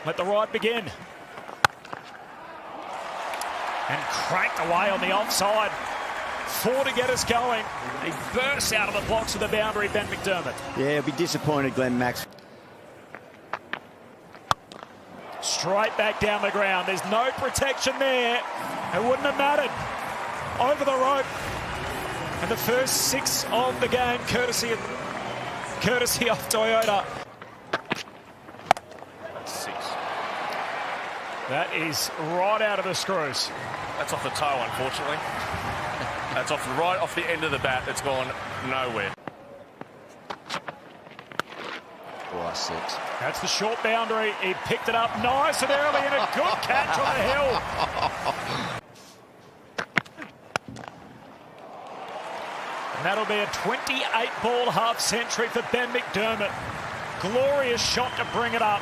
Let the ride begin. And cracked away on the offside. 4 to get us going. He bursts out of the blocks of the boundary, Ben McDermott. Yeah, he'll be disappointed, Glenn Max. Straight back down the ground. There's no protection there. It wouldn't have mattered. Over the rope. And the first 6 of the game, courtesy of Toyota. 6. That is right out of the screws. That's off the toe, unfortunately. That's right off the end of the bat. It's gone nowhere. 6. That's the short boundary. He picked it up nice and early and a good catch on the hill. And that'll be a 28-ball half century for Ben McDermott. Glorious shot to bring it up.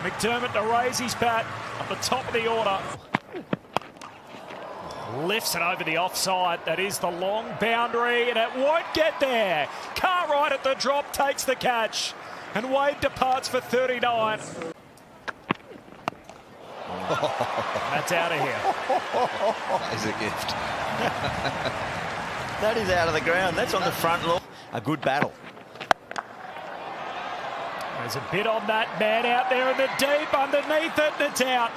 McDermott to raise his bat at the top of the order. Lifts it over the offside. That is the long boundary, and it won't get there. Cartwright at the drop takes the catch, and Wade departs for 39. That's out of here. That is a gift. That is out of the ground. That's on the front lawn. A good battle. There's a bit on that man out there in the deep underneath it, and it's out.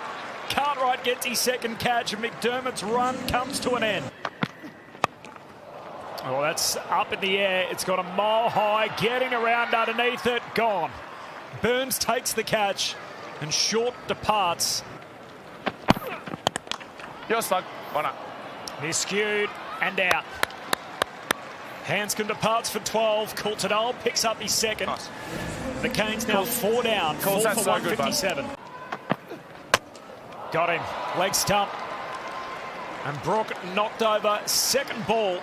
Cartwright gets his second catch, and McDermott's run comes to an end. Oh, that's up in the air. It's got a mile high, getting around underneath it, gone. Burns takes the catch, and Short departs. You're stuck. Why not? Miscued and out. Hanscom departs for 12. Coultonell picks up his second. Nice. The Canes now 4 down. 4 for that's so good, 157. Got him. Leg stump. And Brook knocked over. Second ball.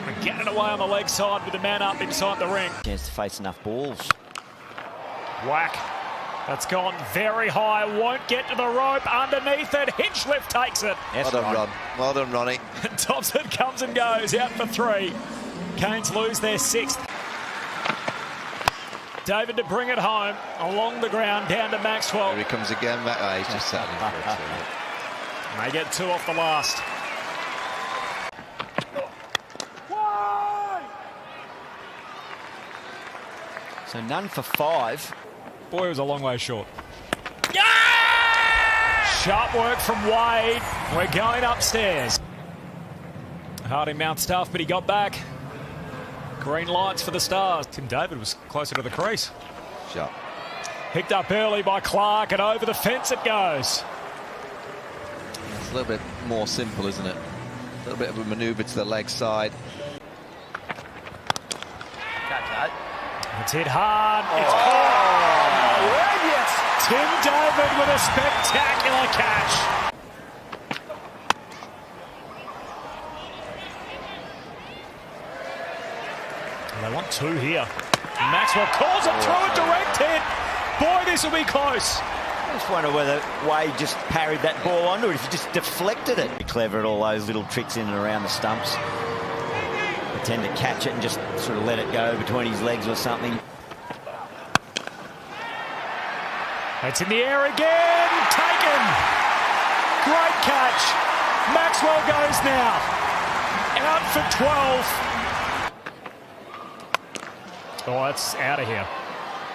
And getting away on the leg side with the man up inside the ring. Chance to face enough balls. Whack. That's gone very high. Won't get to the rope. Underneath it. Hinchcliffe takes it. Yes, well done, Ron. Well done, Ronnie. Thompson comes and goes. Out for 3. Canes lose their 6th. David to bring it home. Along the ground. Down to Maxwell. Here he comes again. He's just sat in for a 2. They get 2 off the last. So none for 5. Boy, it was a long way short. Yeah! Sharp work from Wade. We're going upstairs. Harding Mount stuff, but he got back. Green lights for the Stars. Tim David was closer to the crease. Sharp. Picked up early by Clark, and over the fence it goes. It's a little bit more simple, isn't it? A little bit of a manoeuvre to the leg side. It's hit hard. It's caught. Yes. Tim David with a spectacular catch. They want 2 here. Maxwell calls it through a direct hit. Boy, this will be close. I just wonder whether Wade just parried that ball onto it, if he just deflected it. Be clever at all those little tricks in and around the stumps. Pretend to catch it and just sort of let it go between his legs or something. It's in the air again. Taken. Great catch. Maxwell goes now. Out for 12. Oh, that's out of here.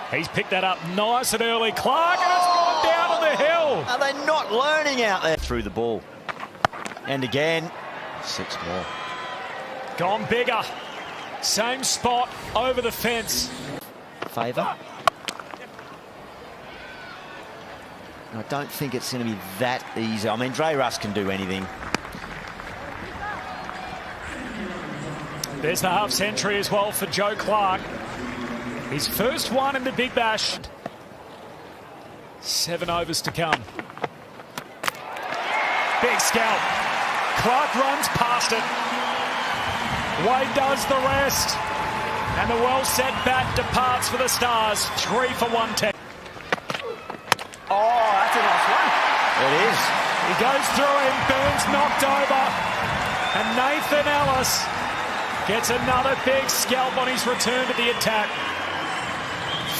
He's picked that up nice and early. Clark, and it's gone down on the hill. Are they not learning out there? Through the ball. And again. 6 more. Gone bigger. Same spot over the fence. Favour. I don't think it's going to be that easy. I mean, Dre Russ can do anything. There's the half century as well for Joe Clark. His first one in the Big Bash. 7 overs to come. Big scalp. Clark runs past it. Wade does the rest. And the well-set bat departs for the Stars. 3 for 110. Oh, that's a nice one. It is. He goes through him. Burns knocked over. And Nathan Ellis gets another big scalp on his return to the attack.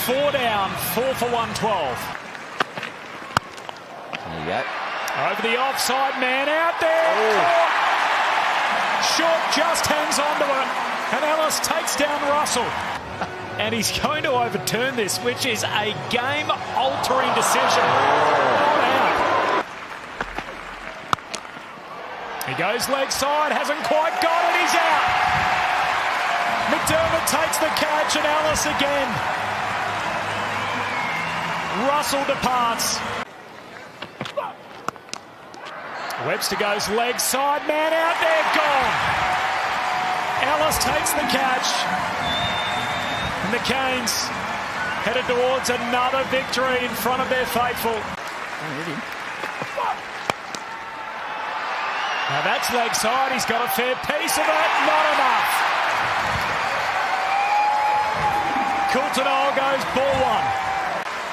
4 down, 4 for 112. There you go. Over the offside man, out there. Caught. Short just hangs onto it, and Ellis takes down Russell. And he's going to overturn this, which is a game-altering decision. Not out. He goes leg side, hasn't quite got it, he's out. McDermott takes the catch, and Ellis again. Russell departs. Webster goes leg side, man out there, gone. Ellis takes the catch. And the Canes headed towards another victory in front of their faithful. Now that's leg side, he's got a fair piece of it, not enough. Coulter goes ball one.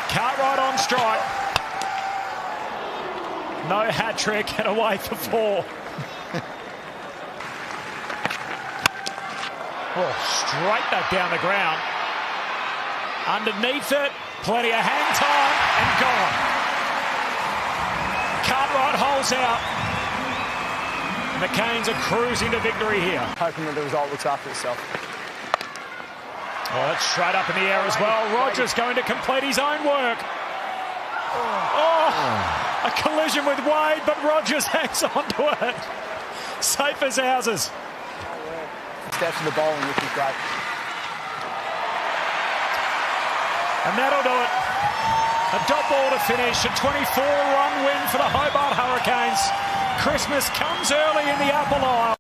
Cartwright on strike. No hat trick and away for 4. Oh, straight that down the ground. Underneath it, plenty of hang time and gone. Cartwright holds out. And the Canes are cruising to victory here. Hoping that the result looks after itself. Oh, that's straight up in the air as well. Rogers going to complete his own work. Oh, a collision with Wade, but Rogers hangs on to it. Safe as houses. Steps to the bowling, which is great. And that'll do it. A dot ball to finish. A 24-run win for the Hobart Hurricanes. Christmas comes early in the Apple Isle.